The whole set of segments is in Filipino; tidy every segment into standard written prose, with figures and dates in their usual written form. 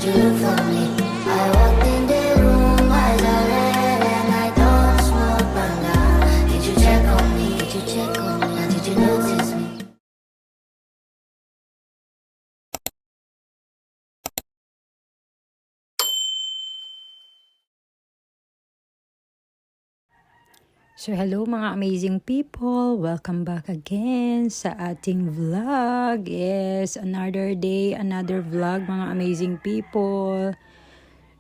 you look for me? I walked in the room, eyes are red, and I don't smoke banga. Did you check on me? Did you check on me? Or did you notice me? So hello mga amazing people, welcome back again sa ating vlog. Yes, another day, another vlog mga amazing people.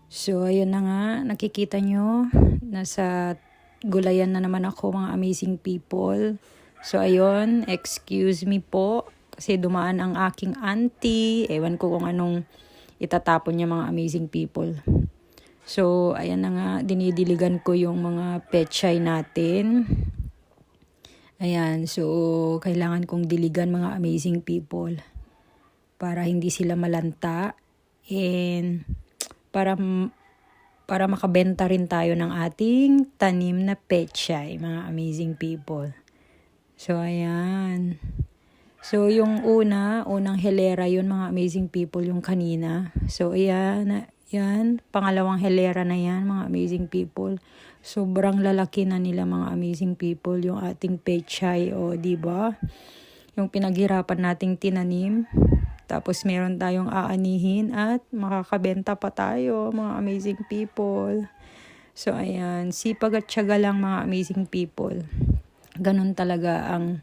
So ayun na nga, nakikita nyo, nasa gulayan na naman ako mga amazing people. So ayun, excuse me po kasi dumaan ang aking auntie. Ewan ko kung anong itatapon niya mga amazing people. So, ayan na nga, dinidiligan ko yung mga pechay natin. Ayan, so, kailangan kong diligan mga amazing people para hindi sila malanta and para makabenta rin tayo ng ating tanim na pechay, mga amazing people. So, ayan. So, yung unang hilera yun, mga amazing people, yung kanina. So, ayan, yan, pangalawang hilera na yan, mga amazing people. Sobrang lalaki na nila, mga amazing people, yung ating pechay, o diba? Yung pinaghirapan nating tinanim. Tapos meron tayong aanihin at makakabenta pa tayo, mga amazing people. So, ayan, sipag at tiyaga lang, mga amazing people. Ganun talaga ang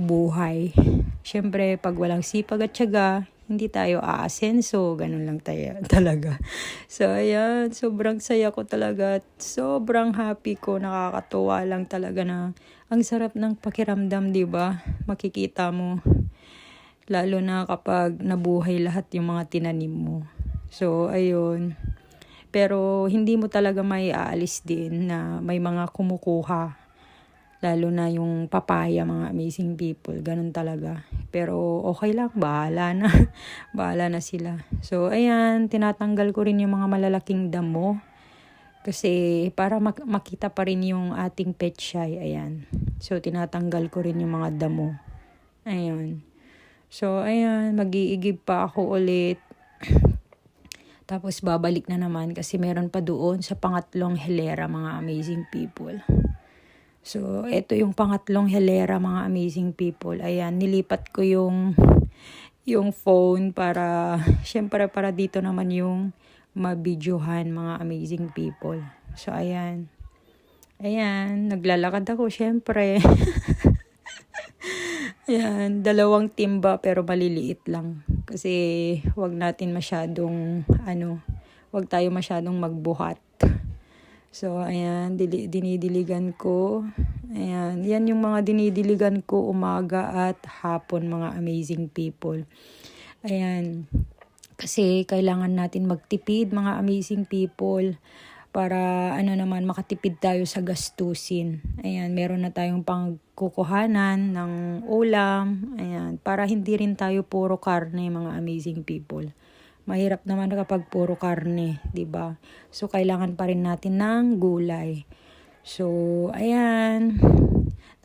buhay. Siyempre, pag walang sipag at tiyaga, hindi tayo aasenso, ganun lang tayo talaga. So, ayan, sobrang saya ko talaga. Sobrang happy ko, nakakatuwa lang talaga na ang sarap ng pakiramdam, di ba? Makikita mo, lalo na kapag nabuhay lahat yung mga tinanim mo. So, ayun. Pero, hindi mo talaga may aalis din na may mga kumukuha. Lalo na yung papaya, mga amazing people. Ganun talaga. Pero okay lang. Bahala na. Bahala na sila. So, ayan. Tinatanggal ko rin yung mga malalaking damo. Kasi para makita pa rin yung ating pechay. Ayan. So, tinatanggal ko rin yung mga damo. Ayan. So, ayan. Mag-iigib pa ako ulit. Tapos, babalik na naman. Kasi meron pa doon sa pangatlong hilera, mga amazing people. So, ito yung pangatlong hilera, mga amazing people. Ayan, nilipat ko yung phone para, syempre para dito naman yung mabidyohan, mga amazing people. So, ayan. Ayan, naglalakad ako, syempre. Ayan, 2 timba pero maliliit lang. Kasi, wag natin masyadong, wag tayo masyadong magbuhat. So, ayan, dinidiligan ko. Ayan, yan yung mga dinidiligan ko umaga at hapon, mga amazing people. Ayan, kasi kailangan natin magtipid, mga amazing people, para makatipid tayo sa gastusin. Ayan, meron na tayong pangkukuhanan ng ulam. Ayan, para hindi rin tayo puro karne, mga amazing people. Mahirap naman kapag puro karne, 'di ba? So kailangan pa rin natin ng gulay. So, ayan.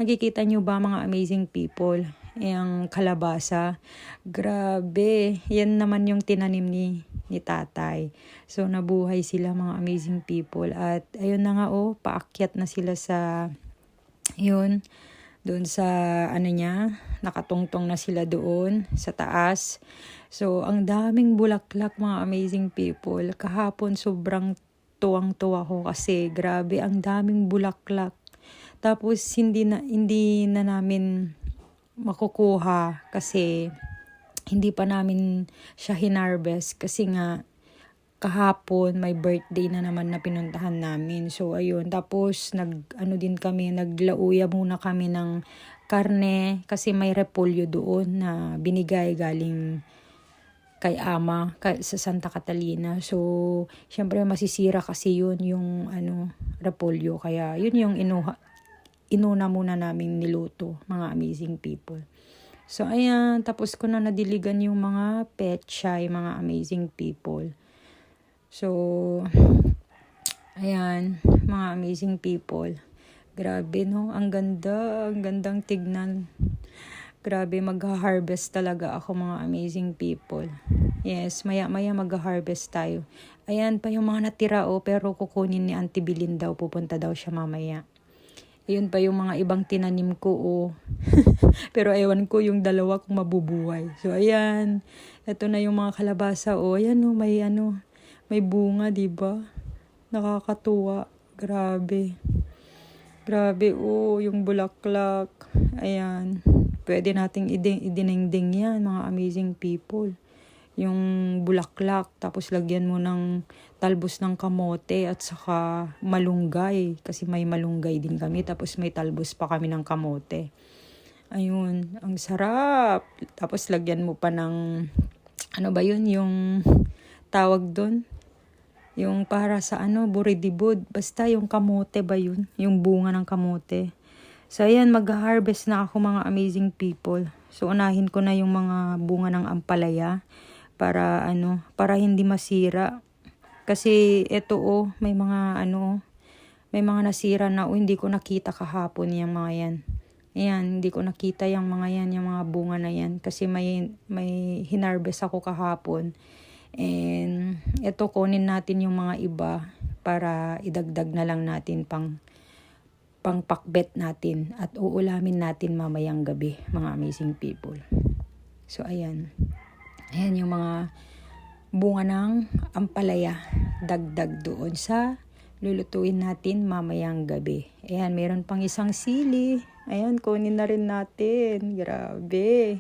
Nakikita niyo ba, mga amazing people? Yung kalabasa. Grabe. Yan naman yung tinanim ni tatay. So, nabuhay sila, mga amazing people. At ayun na nga, paakyat na sila sa yun. Doon sa nakatungtong na sila doon sa taas. So, ang daming bulaklak, mga amazing people. Kahapon, sobrang tuwang-tuwa ko kasi grabe, ang daming bulaklak. Tapos, hindi na namin makukuha kasi hindi pa namin siya hinarvest kasi nga kahapon may birthday na naman na pinuntahan namin. So, ayun. Tapos, naglauya muna kami ng karne kasi may repolyo doon na binigay galing kay ama sa Santa Catalina. So, syempre masisira kasi yun yung repolyo. Kaya, yun yung inuna muna naming niluto, mga amazing people. So, ayan. Tapos ko na nadiligan yung mga pechay, mga amazing people. So, ayan, mga amazing people. Grabe, no? Ang gandang tignan. Grabe, mag-harvest talaga ako, mga amazing people. Yes, maya-maya mag-harvest tayo. Ayan pa yung mga natira pero kukunin ni Auntie Bilin daw. Pupunta daw siya mamaya. Ayun pa yung mga ibang tinanim ko Pero ewan ko yung dalawa kung mabubuhay. So ayan, ito na yung mga kalabasa Ayan may bunga, 'di ba? Nakakatuwa. Grabe. Grabe yung bulaklak. Ayan. Pwede nating idinengdeng yan, mga amazing people. Yung bulaklak, tapos lagyan mo ng talbos ng kamote at saka malunggay. Kasi may malunggay din kami, tapos may talbos pa kami ng kamote. Ayun, ang sarap. Tapos lagyan mo pa ng, ano ba yun, yung tawag doon? Yung para sa buridibud. Basta yung kamote ba yun? Yung bunga ng kamote. So ayan, mag-harvest na ako mga amazing people. So unahin ko na yung mga bunga ng ampalaya para hindi masira. Kasi ito may mga may mga nasira na hindi ko nakita kahapon yung mga yan. Ayan, hindi ko nakita yung mga yan, yung mga bunga na yan. Kasi may hinarvest ako kahapon. And ito, kunin natin yung mga iba para idagdag na lang natin pang pakbet natin at uulamin natin mamayang gabi, mga amazing people. So ayan. Ayan yung mga bunga ng ampalaya. Dagdag doon sa lulutuin natin mamayang gabi. Ayan, meron pang isang sili. Ayan, kunin na rin natin. Grabe.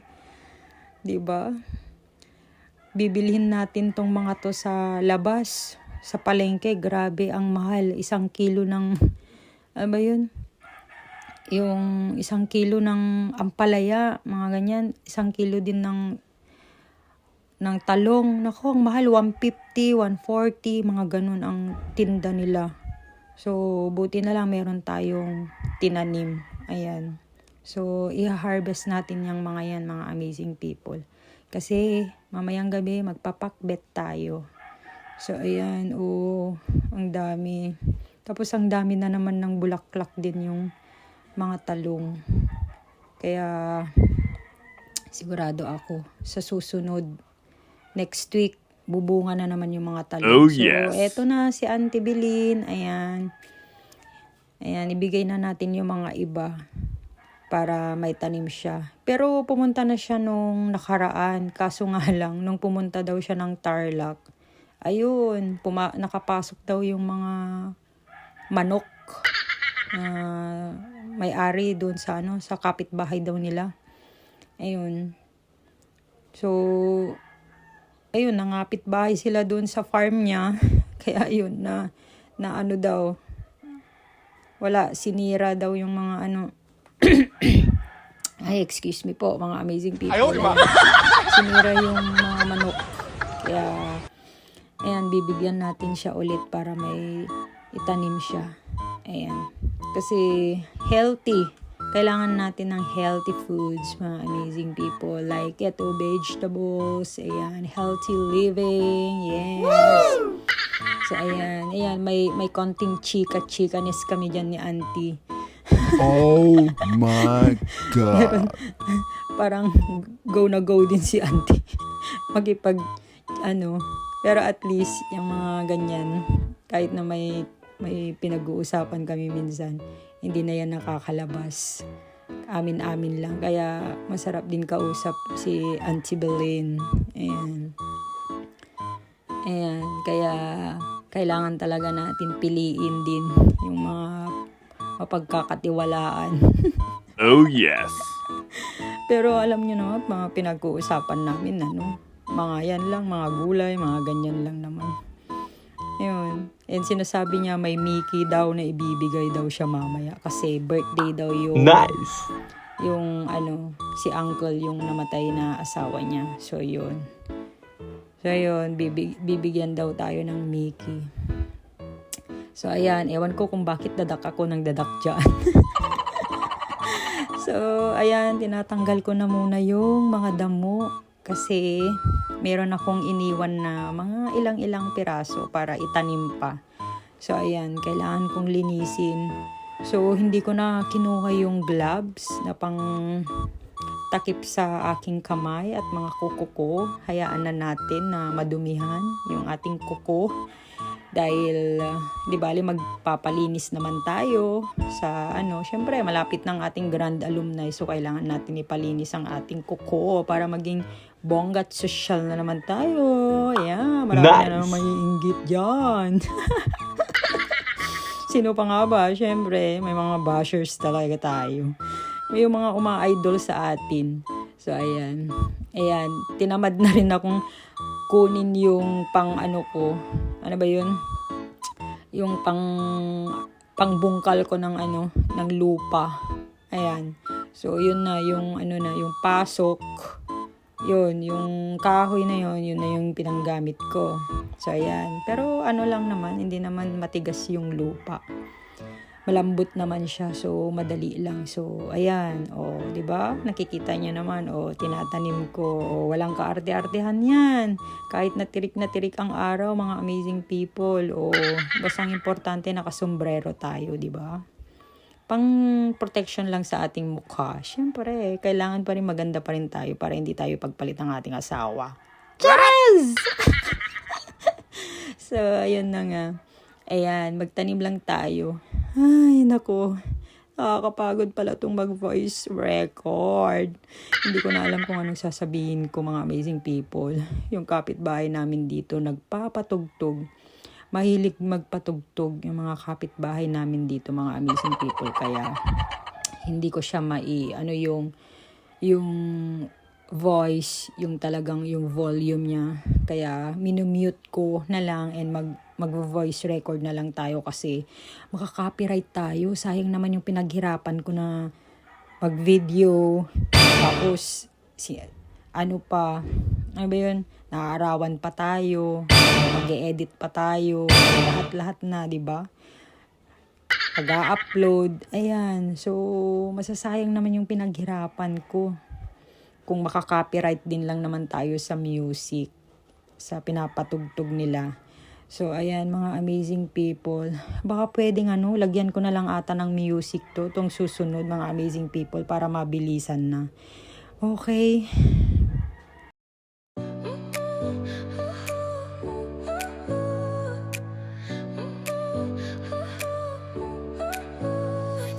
'Di ba? Bibilhin natin tong mga to sa labas, sa palengke. Grabe, ang mahal. 1 kilo ng, ano ba yun? Yung 1 kilo ng ampalaya, mga ganyan. 1 kilo din ng talong. Naku, ang mahal. 150, 140, mga ganun ang tinda nila. So, buti na lang meron tayong tinanim. Ayan. So, i-harvest natin yung mga yan, mga amazing people. Kasi mamayang gabi magpapakbet tayo. So ayan, ang dami. Tapos ang dami na naman ng bulaklak din yung mga talong. Kaya sigurado ako sa susunod next week bubunga na naman yung mga talong. So eto na si Auntie Bilin. Ayan. Ayan, ibigay na natin yung mga iba para may tanim siya. Pero pumunta na siya nung nakaraan. Kaso nga lang, nung pumunta daw siya ng Tarlac, ayun, nakapasok daw yung mga manok. May-ari doon sa sa kapitbahay daw nila. Ayun. So, ayun, nangapit bahay sila doon sa farm niya. Kaya ayun, na daw, wala, sinira daw yung mga ay, excuse me po, mga amazing people. Sinira yung mga manok. Kaya, ayan, bibigyan natin siya ulit para may itanim siya. Ayan. Kasi, healthy. Kailangan natin ng healthy foods, mga amazing people. Like, ito, vegetables. Ayan, healthy living. Yes. So, ayan. Ayan, may konting chika-chikanis kami dyan ni Auntie. Oh my God. Parang go na go din si Auntie. Pero at least yung mga ganyan, kahit na may pinag-uusapan kami minsan, hindi na yan nakakalabas. Amin-amin lang. Kaya masarap din kausap si Auntie Bilin. Ayan. Kaya kailangan talaga natin piliin din yung mga mapagkakatiwalaan. Oh yes. Pero alam nyo naman, mga pinag-uusapan namin, mga yan lang, mga gulay, mga ganyan lang naman. Ayun. And sinasabi niya may Mickey daw na ibibigay daw siya mamaya. Kasi birthday daw yung... Nice. Yung si uncle yung namatay na asawa niya. So yun. Bibigyan daw tayo ng Mickey. So, ayan. Ewan ko kung bakit dadak ako ng dadak dyan. So, ayan. Tinatanggal ko na muna yung mga damo. Kasi, meron akong iniwan na mga ilang-ilang piraso para itanim pa. So, ayan. Kailangan kong linisin. So, hindi ko na kinuha yung gloves na takip sa aking kamay at mga kuko ko. Hayaan na natin na madumihan yung ating kuko. Dahil, di bali, magpapalinis naman tayo sa syempre, malapit ng ating grand alumni. So, kailangan natin ipalinis ang ating kuko para maging bongga at social na naman tayo. Yeah, marami na naman maiinggit dyan. Sino pa nga ba? Syempre, may mga bashers talaga tayo. May yung mga uma-idol sa atin. So, ayan. Ayan, tinamad na rin akong kunin yung ko. Ano ba yun? Yung pangbungkal ko ng ng lupa. Ayan. So, yun na, yung yung pasok. Yun, yung kahoy na yun na yung pinanggamit ko. So, ayan. Pero lang naman, hindi naman matigas yung lupa. Malambot naman siya, so madali lang. So, ayan, di ba? Nakikita niyo naman, tinatanim ko. Walang kaarte-artehan yan. Kahit na tirik ang araw, mga amazing people. Bastang importante nakasombrero tayo, di ba? Pang protection lang sa ating mukha. Siyempre, kailangan pa rin maganda pa rin tayo para hindi tayo pagpalit ng ating asawa. Charas! So, ayun na nga. Ayan, magtanim lang tayo. Ay, nako. Nakakapagod pala itong mag-voice record. Hindi ko na alam kung anong sasabihin ko, mga amazing people. Yung kapitbahay namin dito, nagpapatugtog. Mahilig magpatugtog yung mga kapitbahay namin dito, mga amazing people. Kaya, hindi ko siya yung voice, yung talagang yung volume niya. Kaya, minumute ko na lang and mag-voice record na lang tayo kasi makaka-copyright tayo. Sayang naman yung pinaghirapan ko na mag-video. Tapos, ano ba yun? Naaarawan pa tayo. Mag-edit pa tayo. Lahat-lahat na, di ba? Pag-upload. Ayan. So, masasayang naman yung pinaghirapan ko. Kung makaka-copyright din lang naman tayo sa music. Sa pinapatugtog nila. So, ayan, mga amazing people. Baka pwedeng lagyan ko na lang ata ng music itong susunod, mga amazing people, para mabilisan na. Okay.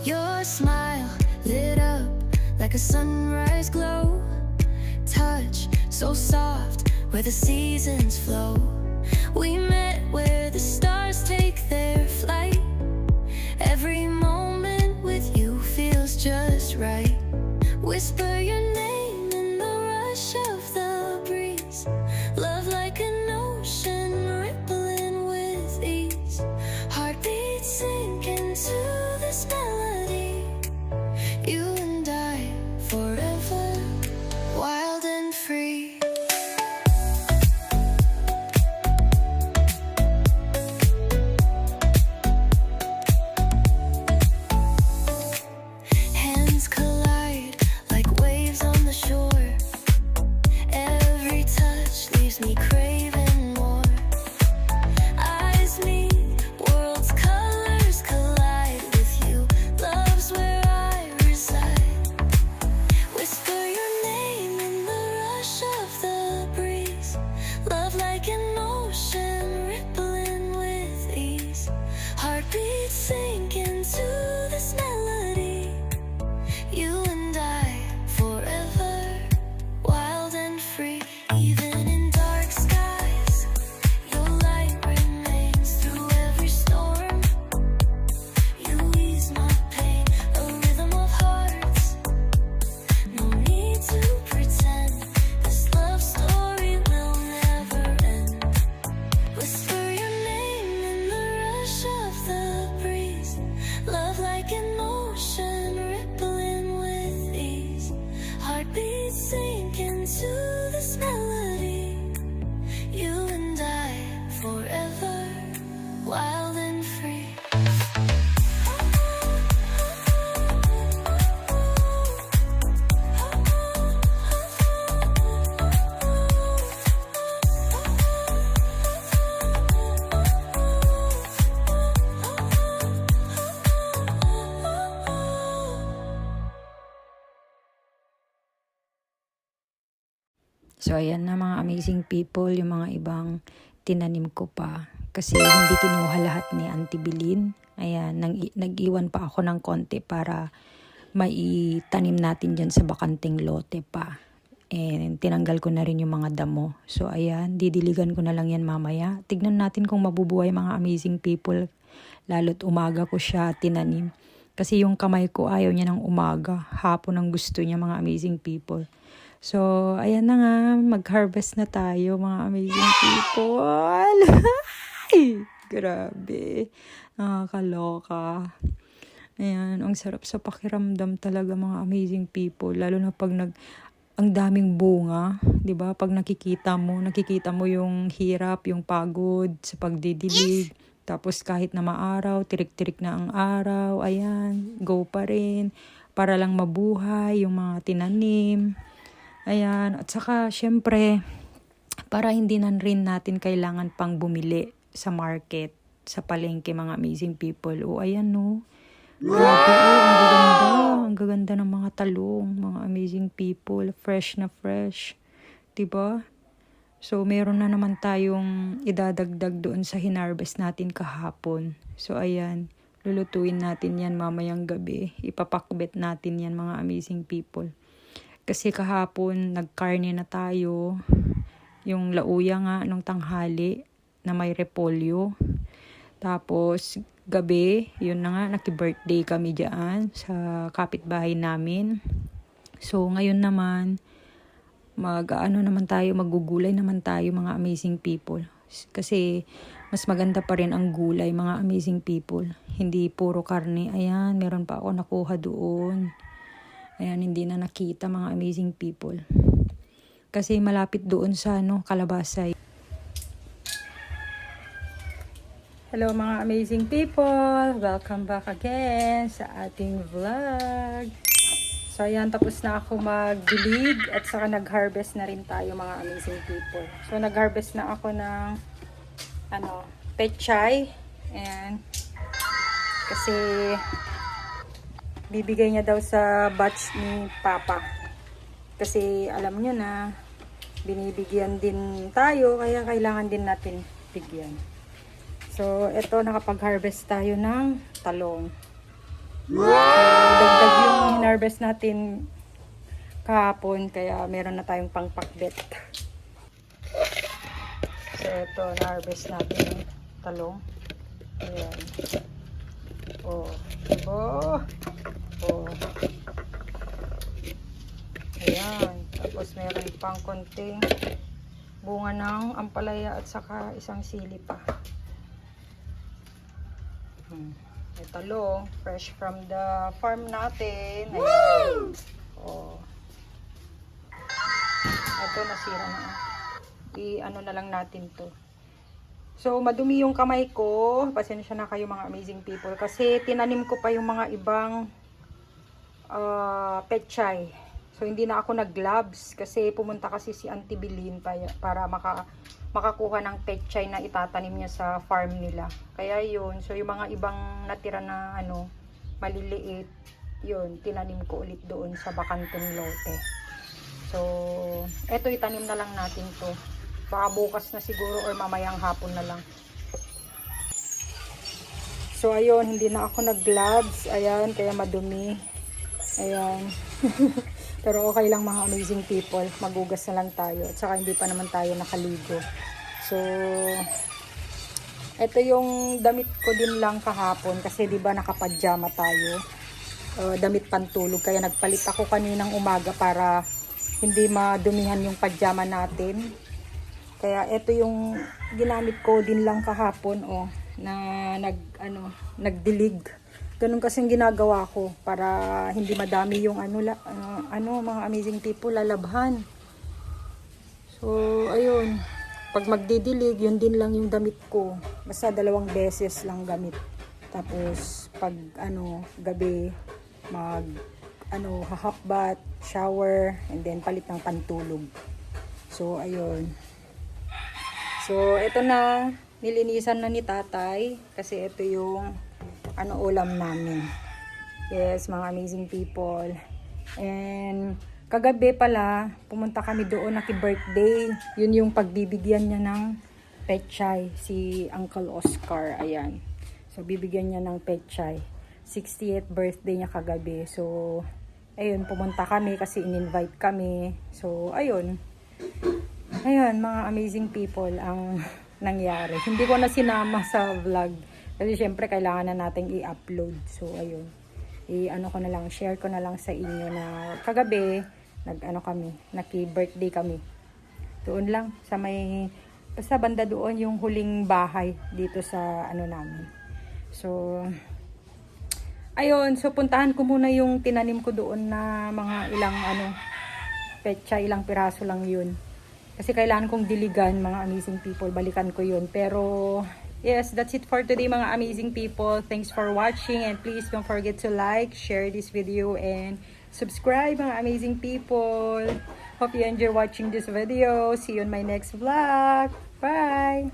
Your smile lit up like a sunrise glow. Touch so soft where the seasons flow. We met where the stars take their flight. Every moment with you feels just right. Whisper your name in the rush of the breeze. Love like an ocean rippling with ease. Heartbeats sink into this melody. You and I forever, wild and free. Hands collide like So ayan na mga amazing people, yung mga ibang tinanim ko pa. Kasi hindi kinuha lahat ni Auntie Bilin. Ayan, nag-iwan pa ako ng konti para maitanim natin dyan sa bakanteng lote pa. And tinanggal ko na rin yung mga damo. So ayan, didiligan ko na lang yan mamaya. Tignan natin kung mabubuhay mga amazing people. Lalo't umaga ko siya tinanim. Kasi yung kamay ko ayaw niya ng umaga. Hapon ang gusto niya mga amazing people. So ayan na nga, mag-harvest na tayo mga amazing people. Ay, grabe. Nakakaloka. Ayan, ang sarap sa pakiramdam talaga mga amazing people. Lalo na pag ang daming bunga, 'di ba? Pag nakikita mo yung hirap, yung pagod sa pagdidilig. Tapos kahit na maaraw, tirik-tirik na ang araw, ayan, go pa rin para lang mabuhay yung mga tinanim. Ayan, at saka syempre para hindi na rin natin kailangan pang bumili sa market, sa palengke mga amazing people. O ayan no. Grabe, ang gaganda. Ang gaganda ng mga talong, mga amazing people. Fresh na fresh. Diba? So, meron na naman tayong idadagdag doon sa hinarvest natin kahapon. So, ayan. Lulutuin natin yan mamayang gabi. Ipapakbet natin yan mga amazing people. Kasi kahapon, nagkarne na tayo. Yung lauya nga nung tanghali na may repolyo. Tapos, gabi, yun na nga, naki-birthday kami dyan sa kapitbahay namin. So, ngayon naman, magugulay naman tayo mga amazing people. Kasi, mas maganda pa rin ang gulay mga amazing people. Hindi puro karne. Ayan, meron pa ako nakuha doon. Ayan, hindi na nakita mga amazing people. Kasi malapit doon sa Kalabasay. Hello mga amazing people! Welcome back again sa ating vlog. So ayan, tapos na ako magdilig at saka nag-harvest na rin tayo mga amazing people. So nag-harvest na ako ng pechay. And kasi bibigay niya daw sa batch ni Papa. Kasi alam niyo na binibigyan din tayo kaya kailangan din natin bigyan. So, ito, nakapag-harvest tayo ng talong. Wow! So, dagdag yung hinarvest natin kahapon, kaya meron na tayong pangpakbet. So, ito, na-harvest natin yung talong. Ayan. Oh, diba? Oh. Ayan. Tapos, meron pang konting bunga ng ampalaya at saka isang sili pa. May talong, fresh from the farm natin. Ayan. Oh. Ito, nasira na. I-ano na lang natin to. So, madumi yung kamay ko. Pasensya na kayo mga amazing people. Kasi tinanim ko pa yung mga ibang pechay. So, hindi na ako nag-gloves. Kasi pumunta kasi si Auntie Bilin para makakuha ng pechay na itatanim niya sa farm nila. Kaya yun, so yung mga ibang natira na maliliit, yun, tinanim ko ulit doon sa bakanteng lote. So, eto itanim na lang natin to. Baka bukas na siguro or mamayang hapon na lang. So, ayun, hindi na ako nag-gloves. Ayan, kaya madumi. Ayan. Pero okay lang mga amazing people. Magugas na lang tayo. At saka hindi pa naman tayo nakaligo. So, ito yung damit ko din lang kahapon. Kasi diba nakapadyama tayo. Damit pantulog. Kaya nagpalit ako kaninang umaga para hindi madumihan yung padyama natin. Kaya ito yung ginamit ko din lang kahapon. Na nagdilig. Ganun kasing ginagawa ko para hindi madami yung mga amazing people lalabhan. So, ayun. Pag magdidilig, yun din lang yung damit ko. Basta 2 beses lang gamit. Tapos, pag gabi, half bath, shower, and then palit ng pantulog. So, ayun. So, ito na. Nilinisan na ni tatay. Kasi ito yung ulam namin. Yes, mga amazing people. And kagabi pala, pumunta kami doon, naki-birthday. Yun yung pagbibigyan niya ng pechay, si Uncle Oscar, ayan. So, bibigyan niya ng pechay. 60th birthday niya kagabi. So, ayun, pumunta kami kasi in-invite kami. So, ayun. Ayun, mga amazing people ang nangyari. Hindi ko na sinama sa vlog. Kasi syempre, kailangan na nating i-upload. So, ayun. I-ano ko na lang, share ko na lang sa inyo na kagabi, naki-birthday kami. Doon lang, sa may, basta banda doon yung huling bahay dito sa ano namin. So, ayun, so puntahan ko muna yung tinanim ko doon na mga ilang petsa, ilang piraso lang yun. Kasi kailangan kong diligan, mga amazing people. Balikan ko yun. Pero, yes, that's it for today, mga amazing people. Thanks for watching. And please don't forget to like, share this video, and subscribe, mga amazing people. Hope you enjoy watching this video. See you in my next vlog. Bye!